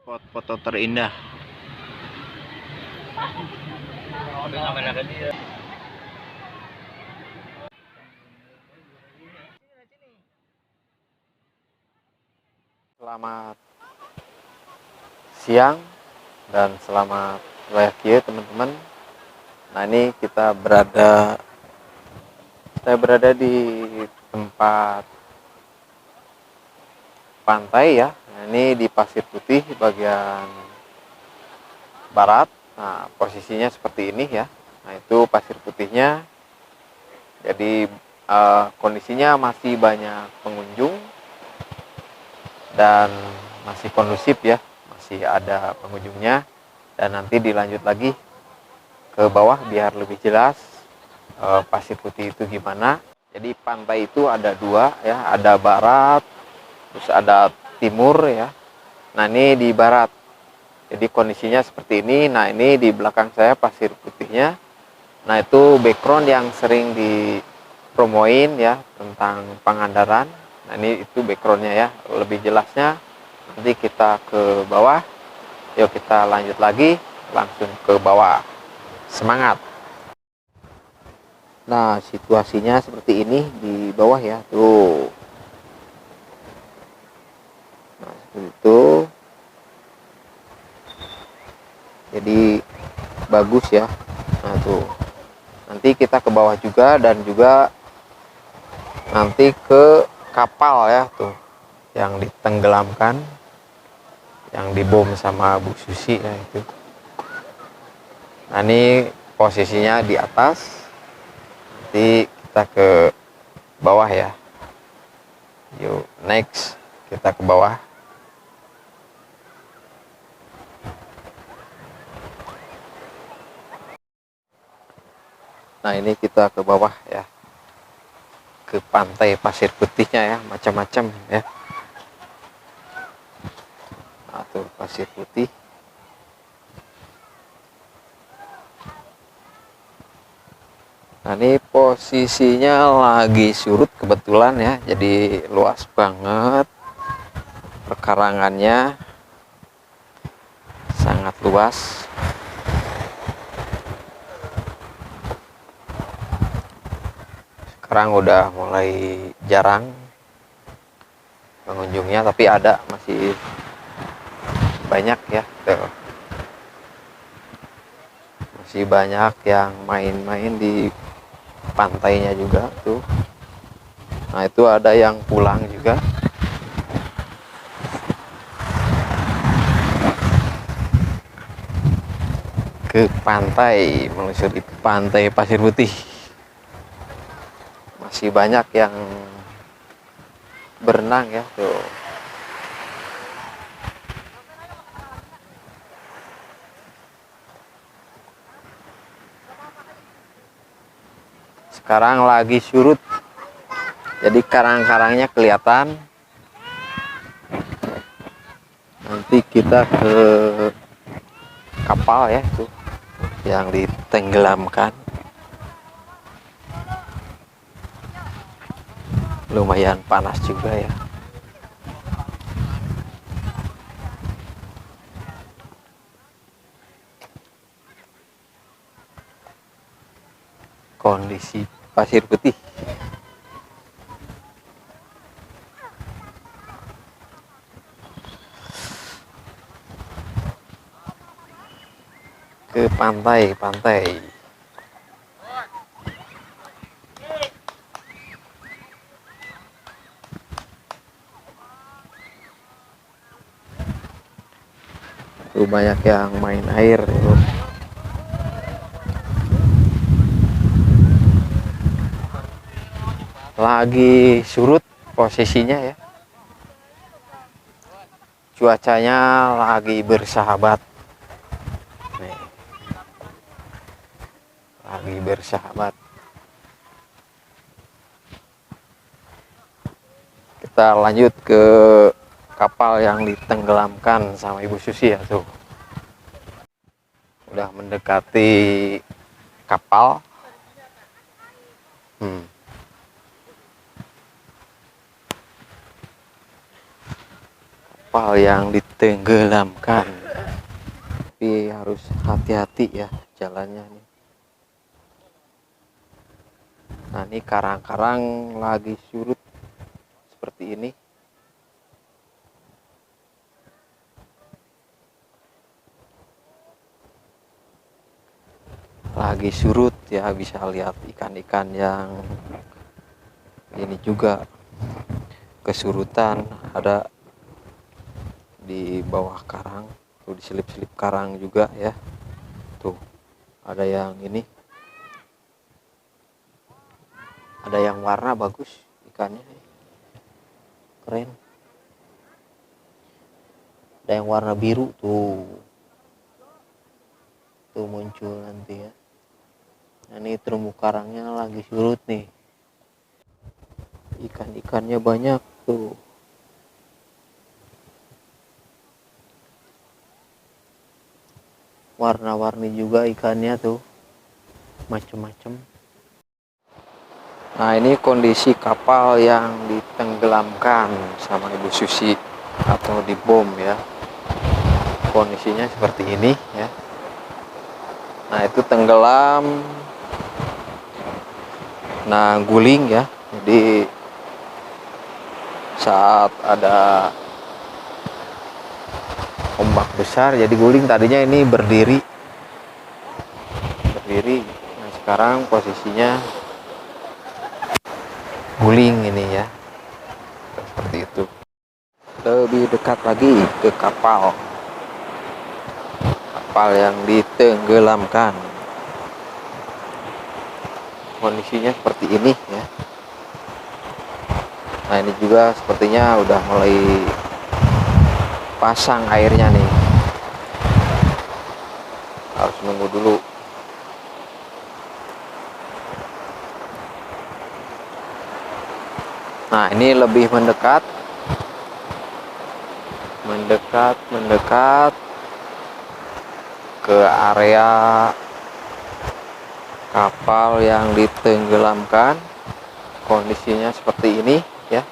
Spot foto terindah. Selamat siang dan selamat WFQ teman-teman. Nah, ini saya berada di tempat pantai ya. Nah, ini di Pasir Putih bagian barat. Nah, posisinya seperti ini ya. Nah, itu pasir putihnya. Jadi kondisinya masih banyak pengunjung dan masih kondusif ya, masih ada pengunjungnya. Dan nanti dilanjut lagi ke bawah biar lebih jelas pasir putih itu gimana. Jadi pantai itu ada dua ya, ada barat terus ada timur ya. Nah, ini di barat, jadi kondisinya seperti ini. Nah, ini di belakang saya pasir putihnya. Nah, itu background yang sering dipromoin ya tentang Pangandaran. Nah, ini itu backgroundnya ya. Lebih jelasnya nanti kita ke bawah. Yuk kita lanjut lagi, langsung ke bawah. Semangat. Nah, situasinya seperti ini di bawah ya. Tuh. Nah, seperti itu. Jadi bagus ya. Nah, tuh. Nanti kita ke bawah juga dan juga nanti ke kapal ya tuh yang ditenggelamkan, yang dibom sama Bu Susi ya itu. Nah, ini posisinya di atas. Nanti kita ke bawah ya. Yuk, next kita ke bawah. Nah, ini kita ke bawah ya. Ke pantai pasir putihnya ya, macam-macam ya. Nah, tuh pasir putih. Nah, ini posisinya lagi surut kebetulan ya, jadi luas banget, perkarangannya sangat luas. Sekarang udah mulai jarang pengunjungnya, tapi ada, masih banyak ya tuh. Masih banyak yang main-main di pantainya juga tuh. Nah, itu ada yang pulang juga ke pantai, menyusuri pantai Pasir Putih. Masih banyak yang berenang ya tuh. Sekarang lagi surut, jadi karang-karangnya kelihatan. Nanti kita ke kapal ya tuh yang ditenggelamkan. Lumayan panas juga ya. Kondisi Pasir Putih. Ke pantai. Tuh banyak yang main air tuh. Lagi surut posisinya ya. Cuacanya lagi bersahabat. Nih. Lagi bersahabat. Kita lanjut ke kapal yang ditenggelamkan sama Ibu Susi ya tuh. Udah mendekati kapal. kapal yang ditenggelamkan, tapi harus hati-hati ya jalannya nih. Nah, ini karang-karang lagi surut seperti ini. Lagi surut ya, bisa lihat ikan-ikan yang ini juga kesurutan, ada di bawah karang tuh, diselip-selip karang juga ya. Tuh ada yang ini, ada yang warna bagus ikannya, keren. Ada yang warna biru tuh muncul nanti ya. Nah, ini terumbu karangnya lagi surut nih, ikan-ikannya banyak tuh. Warna-warni juga ikannya tuh, macem-macem. Nah, ini kondisi kapal yang ditenggelamkan sama Ibu Susi atau dibom ya. Kondisinya seperti ini ya. Nah, itu tenggelam, nah guling ya. Jadi saat ada ombak besar jadi guling. Tadinya ini berdiri. Nah, sekarang posisinya guling ini ya, seperti itu. Lebih dekat lagi ke kapal yang ditenggelamkan, kondisinya seperti ini ya. Nah, ini juga sepertinya udah mulai pasang airnya nih, harus nunggu dulu. Nah, ini lebih mendekat ke area kapal yang ditenggelamkan. Kondisinya seperti ini ya.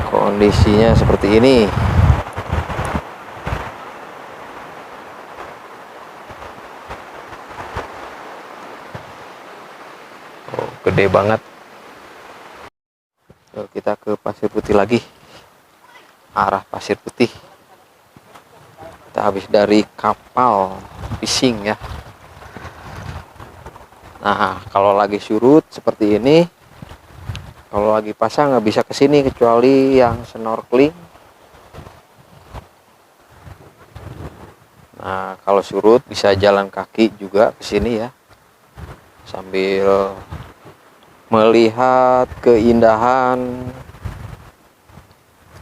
Kondisinya seperti ini. Gede banget. Kita ke Pasir Putih lagi, arah Pasir Putih. Kita habis dari kapal fishing ya. Nah, kalau lagi surut seperti ini, kalau lagi pasang nggak bisa kesini kecuali yang snorkeling. Nah, kalau surut bisa jalan kaki juga kesini ya, sambil melihat keindahan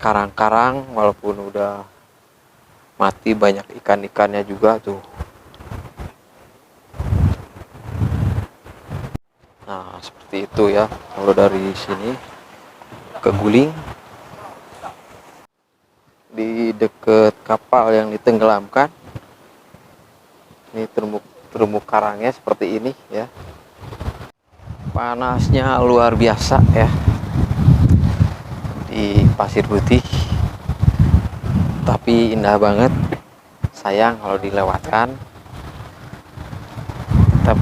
karang-karang. Walaupun udah mati, banyak ikan-ikannya juga tuh. Nah, seperti itu ya kalau dari sini ke guling. Di deket kapal yang ditenggelamkan, ini terumbu karangnya seperti ini ya. Panasnya luar biasa ya di Pasir Putih, tapi indah banget. Sayang kalau dilewatkan. Tetap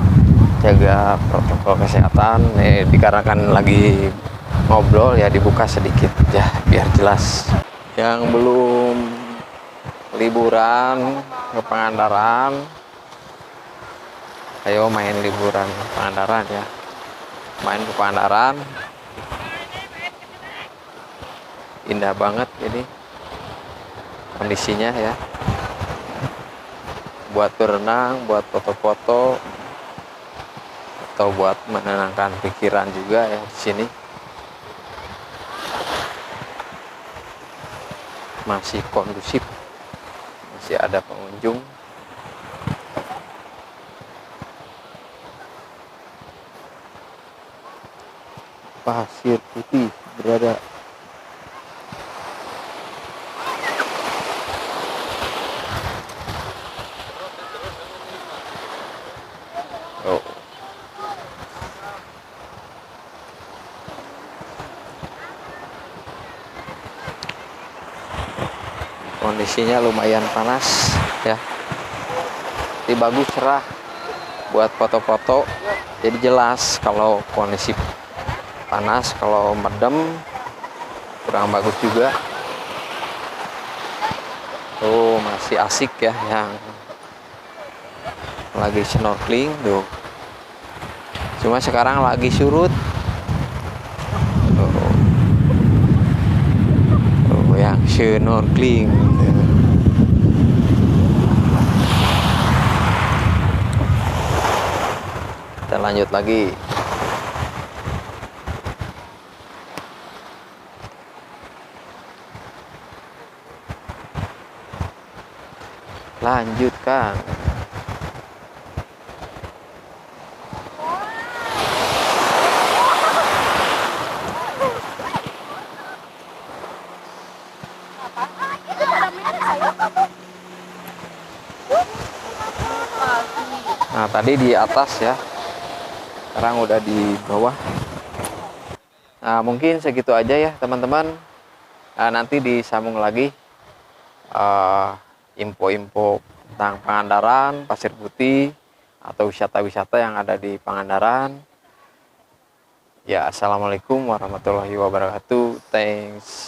jaga protokol kesehatan. Dikarenakan lagi ngobrol ya, dibuka sedikit ya biar jelas. Yang belum liburan ke Pangandaran, ayo main liburan ke Pangandaran ya. Main ke Pangandaran, indah banget ini kondisinya ya, buat berenang, buat foto-foto, atau buat menenangkan pikiran juga ya. Di sini masih kondusif, masih ada pengunjung. Pasir Putih berada kondisinya lumayan panas ya. Jadi bagus, cerah buat foto-foto, jadi jelas. Kalau kondisi panas, kalau mendem kurang bagus juga. Tuh masih asik ya yang lagi snorkeling tuh. Cuma sekarang lagi surut. Tuh yang snorkeling. Kita lanjut lagi. Lanjutkan. Nah, tadi di atas ya. Sekarang udah di bawah. Nah, mungkin segitu aja ya, teman-teman. Nah, nanti disambung lagi info-info tentang Pangandaran, Pasir Putih, atau wisata-wisata yang ada di Pangandaran. Ya, assalamualaikum warahmatullahi wabarakatuh. Thanks.